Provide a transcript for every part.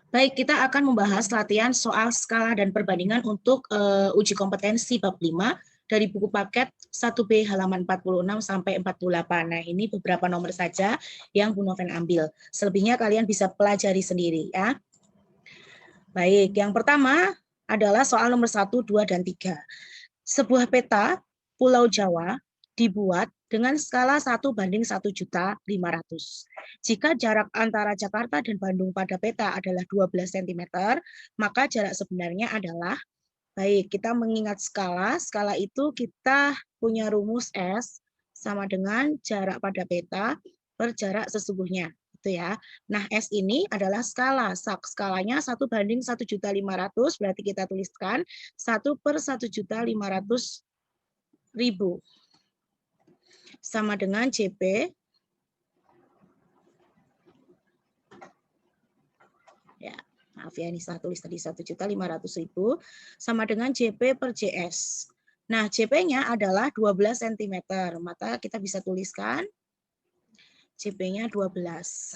Baik, kita akan membahas latihan soal skala dan perbandingan untuk uji kompetensi bab 5 dari buku paket 1B halaman 46 sampai 48. Nah, ini beberapa nomor saja yang Bu Noven ambil. Selebihnya kalian bisa pelajari sendiri ya. Baik, yang pertama adalah soal nomor 1, 2, dan 3. Sebuah peta Pulau Jawa dibuat dengan skala 1:1.500.000. Jika jarak antara Jakarta dan Bandung pada peta adalah 12 cm, maka jarak sebenarnya adalah, baik, kita mengingat skala itu kita punya rumus S sama dengan jarak pada peta per jarak sesungguhnya. Itu ya. Nah, S ini adalah skala. Skalanya 1:1.500.000, berarti kita tuliskan 1/1.500.000 sama dengan JP ya, maaf ya, ini saya tulis tadi 1.500.000 sama dengan JP per JS. Nah, JP-nya adalah 12 cm, maka kita bisa tuliskan JP-nya 12.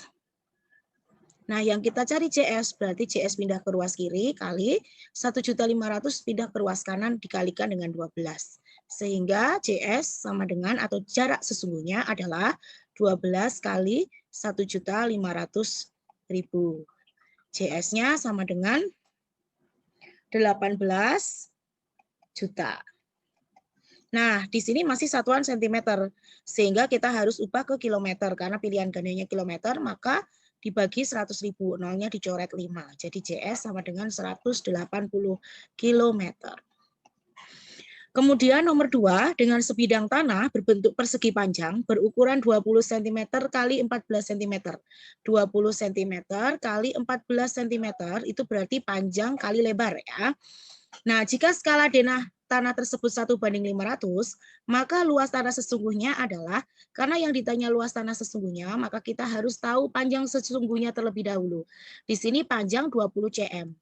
Nah, yang kita cari JS, berarti JS pindah ke ruas kiri kali 1.500.000 pindah ke ruas kanan dikalikan dengan 12. Sehingga JS sama dengan atau jarak sesungguhnya adalah 12 kali 1.500.000. JS-nya sama dengan 18 juta. Nah, di sini masih satuan sentimeter, sehingga kita harus ubah ke kilometer, karena pilihan gandanya kilometer, maka dibagi 100.000, nolnya dicoret 5. Jadi JS sama dengan 180 kilometer. Kemudian nomor 2, dengan sebidang tanah berbentuk persegi panjang berukuran 20 cm kali 14 cm. 20 cm kali 14 cm itu berarti panjang kali lebar ya. Nah, jika skala tanah tersebut 1:500, maka luas tanah sesungguhnya adalah, karena yang ditanya luas tanah sesungguhnya, maka kita harus tahu panjang sesungguhnya terlebih dahulu. Di sini panjang 20 cm.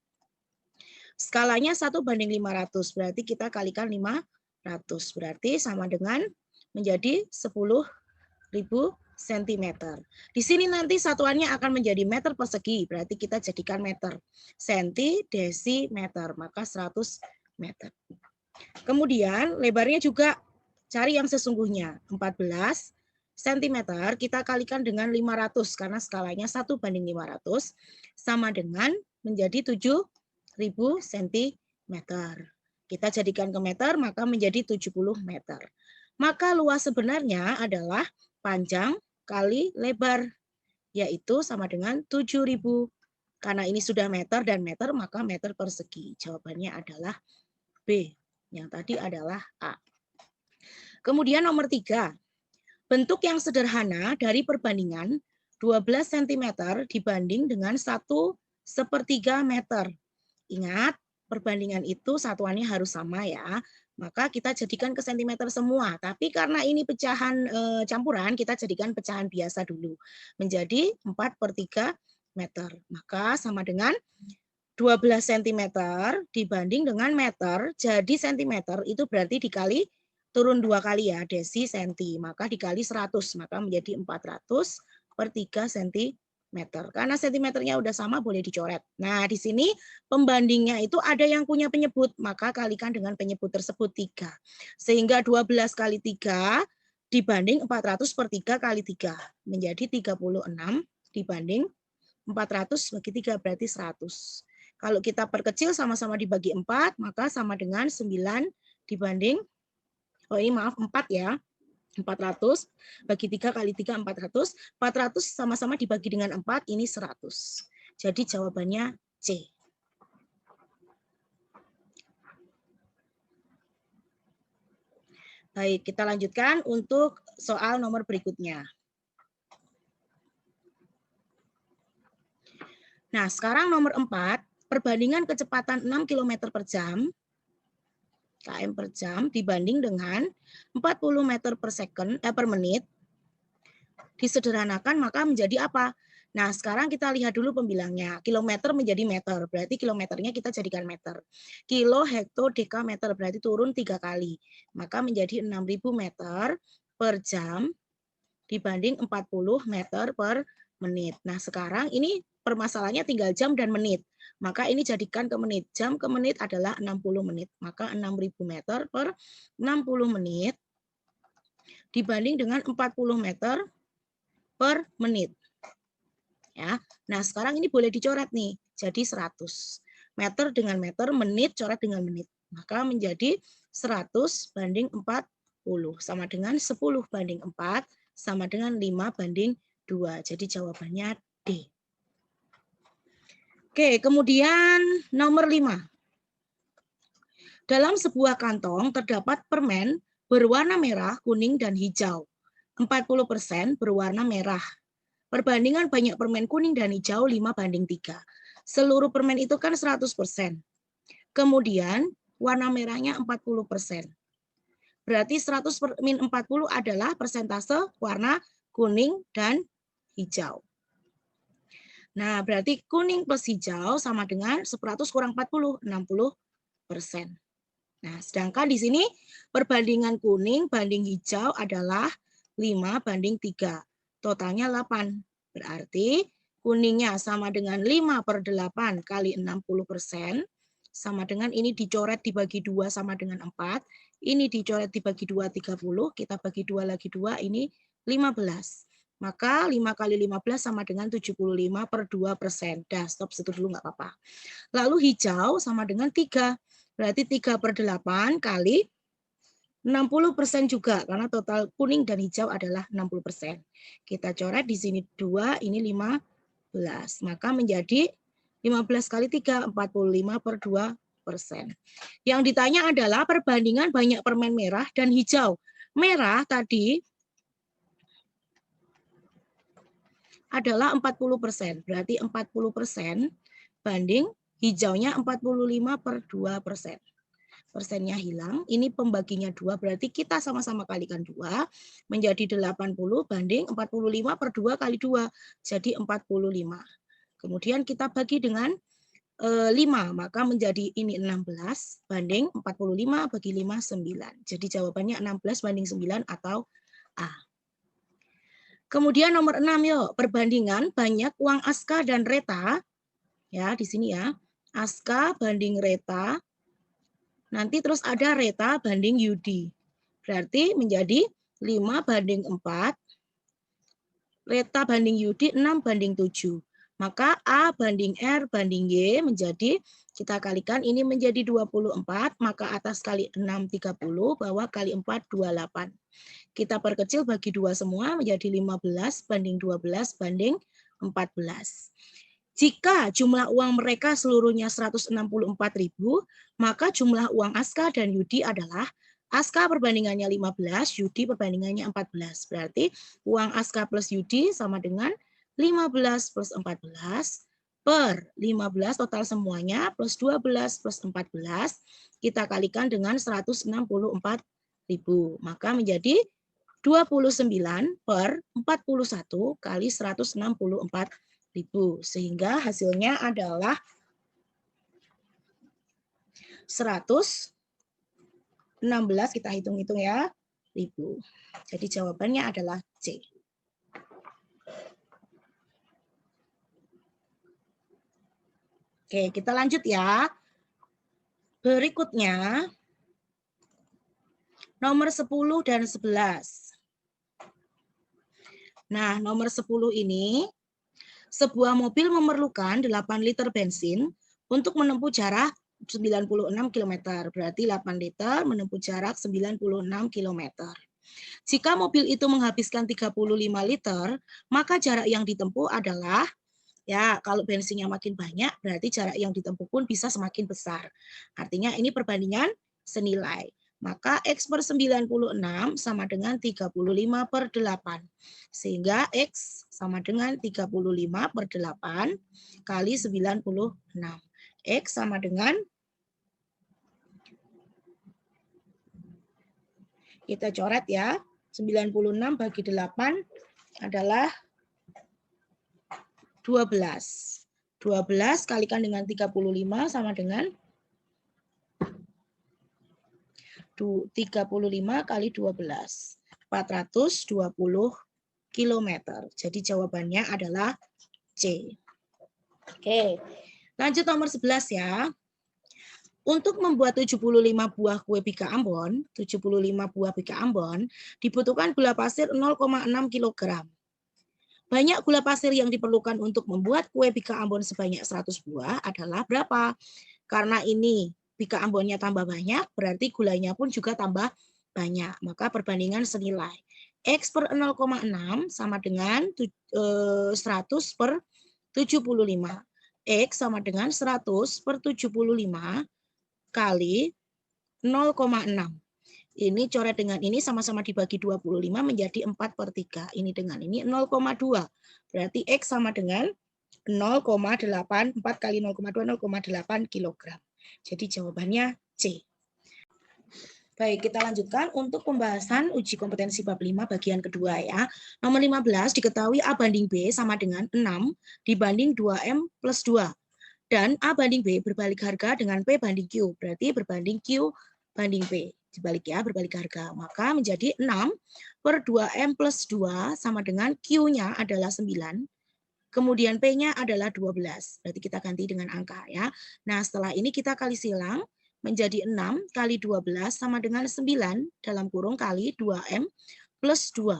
Skalanya 1:500, berarti kita kalikan 500, berarti sama dengan menjadi 10.000 cm. Di sini nanti satuannya akan menjadi meter persegi, berarti kita jadikan meter. Senti, desimeter, maka 100 meter. Kemudian lebarnya juga cari yang sesungguhnya, 14 cm kita kalikan dengan 500, karena skalanya 1:500 sama dengan menjadi 7.000 cm. Kita jadikan ke meter, maka menjadi 70 meter. Maka luas sebenarnya adalah panjang kali lebar, yaitu sama dengan 7.000. Karena ini sudah meter dan meter, maka meter persegi. Jawabannya adalah B. Yang tadi adalah A. Kemudian nomor 3. Bentuk yang sederhana dari perbandingan 12 cm dibanding dengan 1/3 meter. Ingat, perbandingan itu satuannya harus sama ya. Maka kita jadikan ke sentimeter semua. Tapi karena ini pecahan campuran, kita jadikan pecahan biasa dulu. Menjadi 4/3 meter. Maka sama dengan 12 cm dibanding dengan meter, jadi cm itu berarti dikali, turun 2 kali ya, desi senti, maka dikali 100, maka menjadi 400/3 cm. Karena sentimeternya udah sama, boleh dicoret. Nah, di sini pembandingnya itu ada yang punya penyebut, maka kalikan dengan penyebut tersebut 3. Sehingga 12 kali 3 dibanding 400/3 kali 3, menjadi 36 dibanding 400 bagi 3, berarti 100. Kalau kita perkecil sama-sama dibagi 4, maka sama dengan 9 dibanding, oh ini maaf 4 ya, 400 bagi 3 kali 3, 400. 400 sama-sama dibagi dengan 4, ini 100. Jadi jawabannya C. Baik, kita lanjutkan untuk soal nomor berikutnya. Nah, sekarang nomor 4, perbandingan kecepatan 6 km per jam km per jam dibanding dengan 40 meter per menit disederhanakan, maka menjadi apa? Nah, sekarang kita lihat dulu pembilangnya. Kilometer menjadi meter, berarti kilometernya kita jadikan meter. Kilo, hekto, dekameter, berarti turun 3 kali. Maka menjadi 6.000 meter per jam dibanding 40 meter per menit. Nah, sekarang ini permasalahannya tinggal jam dan menit. Maka ini jadikan ke menit. Jam ke menit adalah 60 menit. Maka 6.000 meter per 60 menit dibanding dengan 40 meter per menit. Ya. Nah, sekarang ini boleh dicoret nih. Jadi 100. Meter dengan meter, menit coret dengan menit. Maka menjadi 100 banding 40 sama dengan 10 banding 4 sama dengan 5 banding 2. Jadi jawabannya D. Oke, kemudian nomor 5. Dalam sebuah kantong terdapat permen berwarna merah, kuning, dan hijau. 40% berwarna merah. Perbandingan banyak permen kuning dan hijau 5 banding 3. Seluruh permen itu kan 100%. Kemudian warna merahnya 40%. Berarti 100 min 40 adalah persentase warna kuning dan hijau. Nah, berarti kuning plus hijau sama dengan 100 kurang 40, 60%. Nah, sedangkan di sini perbandingan kuning banding hijau adalah 5 banding 3. Totalnya 8. Berarti kuningnya sama dengan 5 per 8 kali 60%. Sama dengan ini dicoret dibagi 2 sama dengan 4. Ini dicoret dibagi 2, 30. Kita bagi 2 lagi 2, ini 15. Maka 5 kali 15 sama dengan 75 per 2%. Dah, stop situ dulu nggak apa-apa. Lalu hijau sama dengan 3. Berarti 3 per 8 kali 60% juga, karena total kuning dan hijau adalah 60%. Kita coret di sini 2, ini 15. Maka menjadi 15 kali 3, 45 per 2%. Yang ditanya adalah perbandingan banyak permen merah dan hijau. Merah tadi adalah 40%. Berarti 40% banding hijaunya 45 per 2%. Persennya hilang, ini pembaginya 2, berarti kita sama-sama kalikan 2, menjadi 80 banding 45 per 2 kali 2, jadi 45. Kemudian kita bagi dengan 5, maka menjadi ini 16 banding 45 bagi 5, 9. Jadi jawabannya 16 banding 9 atau A. Kemudian nomor 6 yuk, perbandingan banyak uang Aska dan Reta. Ya, di sini ya. Aska banding Reta. Nanti terus ada Reta banding Yudi. Berarti menjadi 5 banding 4. Reta banding Yudi 6 banding 7. Maka A banding R banding Y menjadi, kita kalikan ini menjadi 24. Maka atas kali 6 30, bawah kali 4 28. Kita perkecil bagi 2 semua menjadi 15 banding 12 banding 14. Jika jumlah uang mereka seluruhnya 164.000, maka jumlah uang Aska dan Yudi adalah Aska perbandingannya 15, Yudi perbandingannya 14. Berarti uang Aska plus Yudi sama dengan 15 plus 14 per 15 total semuanya plus 12 plus 14. Kita kalikan dengan 164.000. Maka menjadi 29 per 41 kali 164.000. Sehingga hasilnya adalah 116, kita hitung-hitung ya, ribu. Jadi jawabannya adalah C. Oke, kita lanjut ya. Berikutnya nomor 10 dan 11. Nah, nomor 10 ini, sebuah mobil memerlukan 8 liter bensin untuk menempuh jarak 96 km. Berarti 8 liter menempuh jarak 96 km. Jika mobil itu menghabiskan 35 liter, maka jarak yang ditempuh adalah, ya kalau bensinnya makin banyak, berarti jarak yang ditempuh pun bisa semakin besar. Artinya ini perbandingan senilai. Maka X per 96 sama dengan 35 per 8. Sehingga X sama dengan 35 per 8 kali 96. X sama dengan, kita coret ya, 96 bagi 8 adalah 12. 12 kalikan dengan 35 sama dengan 35 kali 12. 420 km. Jadi jawabannya adalah C. Oke, lanjut nomor 11 ya. Untuk membuat 75 buah kue bika Ambon, 75 buah bika Ambon, dibutuhkan gula pasir 0,6 kg. Banyak gula pasir yang diperlukan untuk membuat kue bika Ambon sebanyak 100 buah adalah berapa? Karena ini bika Ambonnya tambah banyak, berarti gulanya pun juga tambah banyak. Maka perbandingan senilai. X per 0,6 sama dengan 100 per 75. X sama dengan 100 per 75 kali 0,6. Ini coret dengan ini sama-sama dibagi 25 menjadi 4/3. Ini dengan ini 0,2. Berarti X sama dengan 0,8. 4 kali 0,2, 0,8 kg. Jadi jawabannya C. Baik, kita lanjutkan untuk pembahasan uji kompetensi bab 5 bagian kedua ya. Nomor 15 diketahui A banding B sama dengan 6 dibanding 2M plus 2. Dan A banding B berbalik harga dengan P banding Q. Berarti berbanding Q banding P. Dibalik ya, berbalik harga. Maka menjadi 6 per 2M plus 2 sama dengan Q-nya adalah 9. Kemudian P-nya adalah 12. Berarti kita ganti dengan angka ya. Nah setelah ini kita kali silang menjadi 6 kali 12 sama dengan 9 dalam kurung kali 2M plus 2.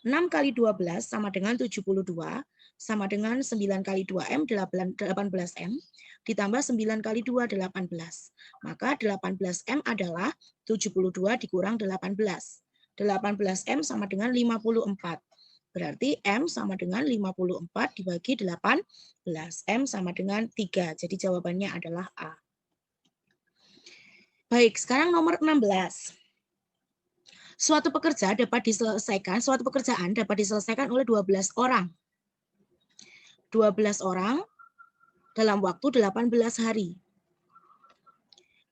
6 kali 12 sama dengan 72 sama dengan 9 kali 2M 18M ditambah 9 kali 2 18. Maka 18M adalah 72 dikurang 18. 18M sama dengan 54. Berarti M sama dengan 54 dibagi 18. M sama dengan 3. Jadi jawabannya adalah A. Baik, sekarang nomor 16. Suatu pekerjaan dapat diselesaikan oleh 12 orang. 12 orang dalam waktu 18 hari.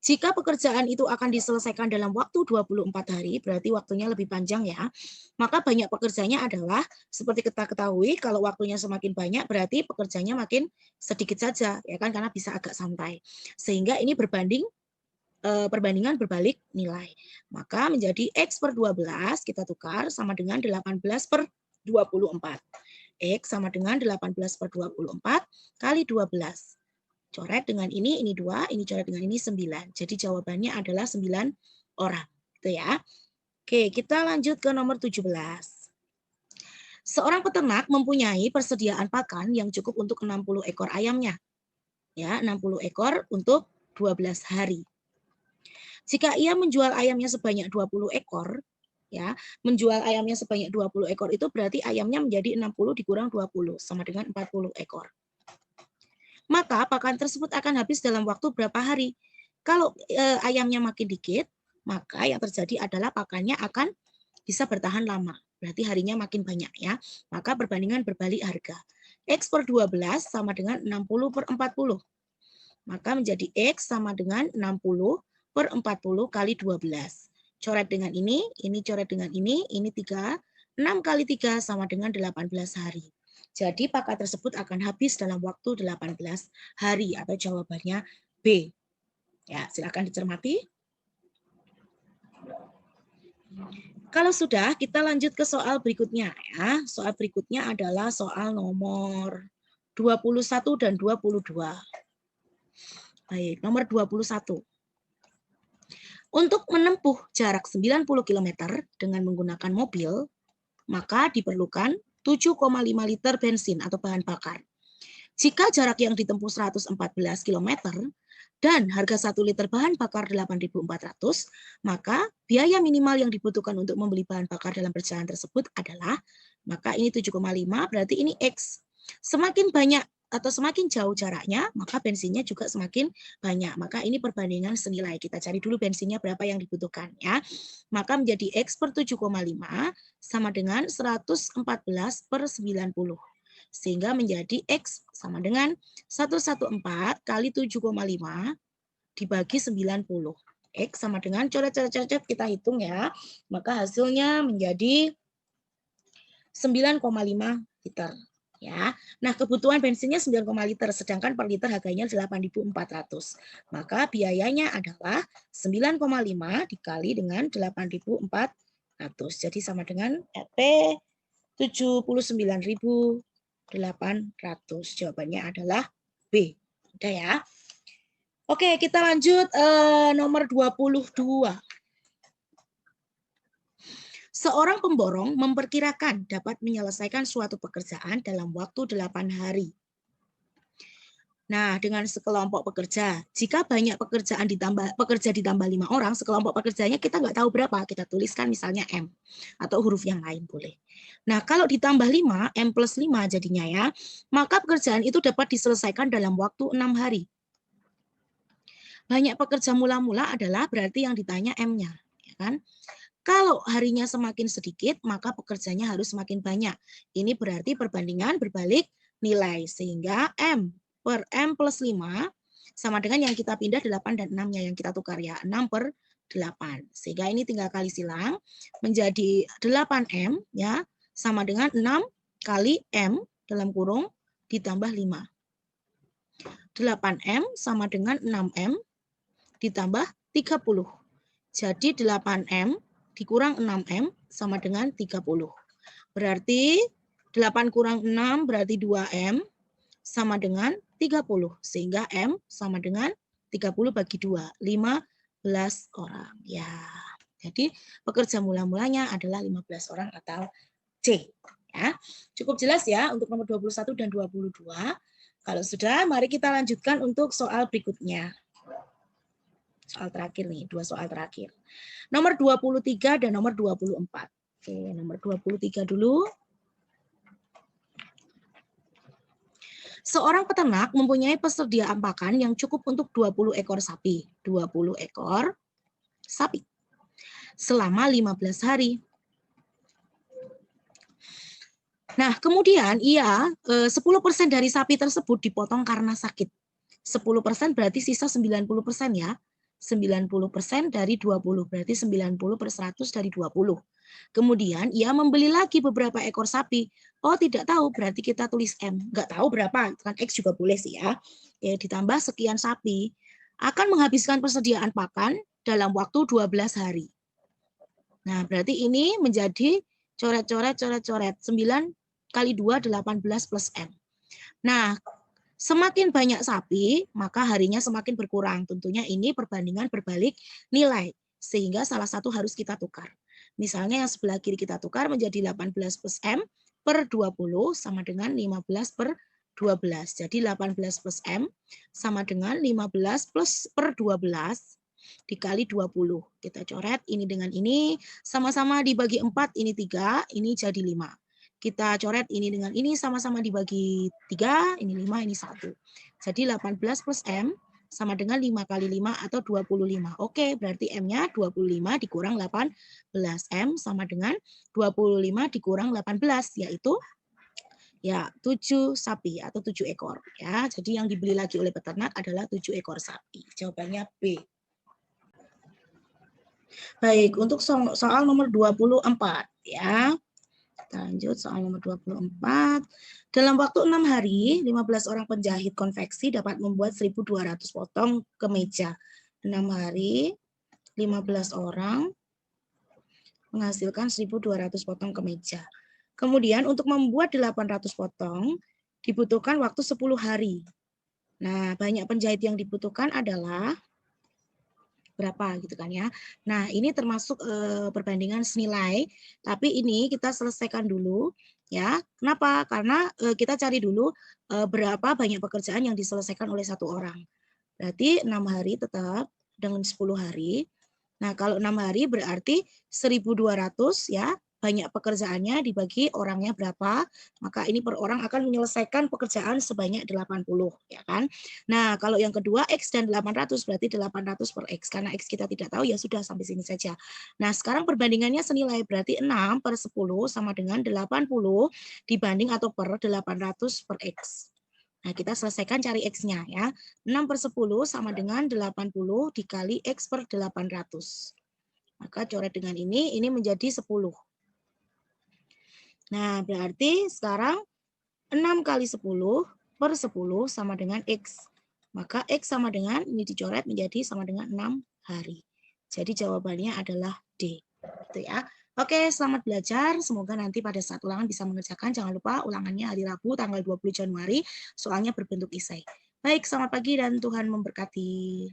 Jika pekerjaan itu akan diselesaikan dalam waktu 24 hari, berarti waktunya lebih panjang ya, maka banyak pekerjanya adalah, seperti kita ketahui, kalau waktunya semakin banyak, berarti pekerjanya makin sedikit saja, ya kan, karena bisa agak santai. Sehingga ini perbandingan berbalik nilai. Maka menjadi X per 12, kita tukar, sama dengan 18 per 24. X sama dengan 18 per 24 kali 12. Coret dengan ini 2, ini coret dengan ini 9. Jadi jawabannya adalah 9 orang. Gitu ya. Oke, kita lanjut ke nomor 17. Seorang peternak mempunyai persediaan pakan yang cukup untuk 60 ekor ayamnya. Ya, 60 ekor untuk 12 hari. Jika ia menjual ayamnya sebanyak 20 ekor, ya, menjual ayamnya sebanyak 20 ekor itu berarti ayamnya menjadi 60 dikurang 20 sama dengan 40 ekor. Maka pakan tersebut akan habis dalam waktu berapa hari? Kalau ayamnya makin dikit, maka yang terjadi adalah pakannya akan bisa bertahan lama. Berarti harinya makin banyak ya. Maka perbandingan berbalik harga. X per 12 sama dengan 60 per 40. Maka menjadi X sama dengan 60 per 40 kali 12. Coret dengan ini coret dengan ini 3. 6 kali 3 sama dengan 18 hari. Jadi pakan tersebut akan habis dalam waktu 18 hari atau jawabannya B. Ya, silakan dicermati. Kalau sudah, kita lanjut ke soal berikutnya ya. Soal berikutnya adalah soal nomor 21 dan 22. Baik, nomor 21. Untuk menempuh jarak 90 km dengan menggunakan mobil, maka diperlukan 7,5 liter bensin atau bahan bakar. Jika jarak yang ditempuh 114 km dan harga 1 liter bahan bakar 8.400, maka biaya minimal yang dibutuhkan untuk membeli bahan bakar dalam perjalanan tersebut adalah, maka ini 7,5 berarti ini X. Semakin banyak atau semakin jauh jaraknya, maka bensinnya juga semakin banyak. Maka ini perbandingan senilai. Kita cari dulu bensinnya berapa yang dibutuhkan ya. Maka menjadi X per 7,5 sama dengan 114 per 90. Sehingga menjadi X sama dengan 114 kali 7,5 dibagi 90. X sama dengan coret-coret kita hitung ya. Maka hasilnya menjadi 9,5 liter. Ya. Nah, kebutuhan bensinnya 9, liter, sedangkan per liter harganya 8.400. Maka biayanya adalah 9,5 dikali dengan 8.400. Jadi sama dengan P 79.800. Jawabannya adalah B. Udah ya. Oke, kita lanjut nomor 22. Seorang pemborong memperkirakan dapat menyelesaikan suatu pekerjaan dalam waktu 8 hari. Nah, dengan sekelompok pekerja, jika banyak pekerja ditambah 5 orang, sekelompok pekerjanya kita nggak tahu berapa, kita tuliskan misalnya M, atau huruf yang lain boleh. Nah, kalau ditambah 5, M plus 5 jadinya ya, maka pekerjaan itu dapat diselesaikan dalam waktu 6 hari. Banyak pekerja mula-mula adalah berarti yang ditanya M-nya, ya kan? Kalau harinya semakin sedikit, maka pekerjanya harus semakin banyak. Ini berarti perbandingan berbalik nilai, sehingga M per M plus 5 sama dengan yang kita pindah 8 dan 6-nya yang kita tukar ya, 6 per 8. Sehingga ini tinggal kali silang menjadi 8M ya, sama dengan 6 kali M dalam kurung ditambah 5. 8M sama dengan 6M ditambah 30. Jadi 8M dikurang 6M sama dengan 30. Berarti 8 kurang 6 berarti 2M sama dengan 30. Sehingga M sama dengan 30 bagi 2. 15 orang. Ya. Jadi pekerja mula-mulanya adalah 15 orang atau C. Ya. Cukup jelas ya untuk nomor 21 dan 22. Kalau sudah, mari kita lanjutkan untuk soal berikutnya. Soal terakhir nih, 2 soal terakhir. Nomor 23 dan nomor 24. Oke, nomor 23 dulu. Seorang peternak mempunyai persediaan pakan yang cukup untuk 20 ekor sapi. 20 ekor sapi. Selama 15 hari. Nah, kemudian ia 10% dari sapi tersebut dipotong karena sakit. 10% berarti sisa 90% ya. 90% dari 20, berarti 90 per 100 dari 20. Kemudian ia membeli lagi beberapa ekor sapi. Oh, tidak tahu, berarti kita tulis M. Nggak tahu berapa, kan X juga boleh sih ya. Ya, ditambah sekian sapi. Akan menghabiskan persediaan pakan dalam waktu 12 hari. Nah, berarti ini menjadi coret-coret. 9 kali 2, 18 plus M. Nah, semakin banyak sapi, maka harinya semakin berkurang. Tentunya ini perbandingan berbalik nilai. Sehingga salah satu harus kita tukar. Misalnya yang sebelah kiri kita tukar menjadi 18 plus M per 20 sama dengan 15 per 12. Jadi 18 plus M sama dengan 15 plus per 12 dikali 20. Kita coret ini dengan ini. Sama-sama dibagi 4, ini 3, ini jadi 5. Kita coret ini dengan ini sama-sama dibagi 3, ini 5, ini 1. Jadi 18 plus M sama dengan 5 kali 5 atau 25. Oke, berarti M-nya 25 dikurang 18. M sama dengan 25 dikurang 18, yaitu ya 7 sapi atau 7 ekor. Ya, jadi yang dibeli lagi oleh peternak adalah 7 ekor sapi. Jawabannya B. Baik, untuk soal nomor 24 ya. Kita lanjut soal nomor 24. Dalam waktu 6 hari, 15 orang penjahit konveksi dapat membuat 1.200 potong kemeja. 6 hari, 15 orang menghasilkan 1.200 potong kemeja. Kemudian untuk membuat 800 potong dibutuhkan waktu 10 hari. Nah, banyak penjahit yang dibutuhkan adalah berapa gitu kan ya. Nah, ini termasuk perbandingan senilai, tapi ini kita selesaikan dulu ya. Kenapa? Karena kita cari dulu berapa banyak pekerjaan yang diselesaikan oleh satu orang. Berarti 6 hari tetap dengan 10 hari. Nah, kalau 6 hari berarti 1.200 ya. Banyak pekerjaannya dibagi orangnya berapa, maka ini per orang akan menyelesaikan pekerjaan sebanyak 80 ya kan. Nah, kalau yang kedua X dan 800 berarti 800 per X, karena X kita tidak tahu ya sudah sampai sini saja. Nah, sekarang perbandingannya senilai berarti 6 per 10 sama dengan 80 dibanding atau per 800 per X. Nah, kita selesaikan cari X-nya ya. 6 per 10 sama dengan 80 dikali X per 800. Maka coret dengan ini menjadi 10. Nah, berarti sekarang 6 kali 10 per 10 sama dengan X. Maka X sama dengan, ini dicoret menjadi sama dengan 6 hari. Jadi jawabannya adalah D. Gitu ya. Oke, selamat belajar. Semoga nanti pada saat ulangan bisa mengerjakan. Jangan lupa ulangannya hari Rabu tanggal 20 Januari. Soalnya berbentuk esai. Baik, selamat pagi dan Tuhan memberkati.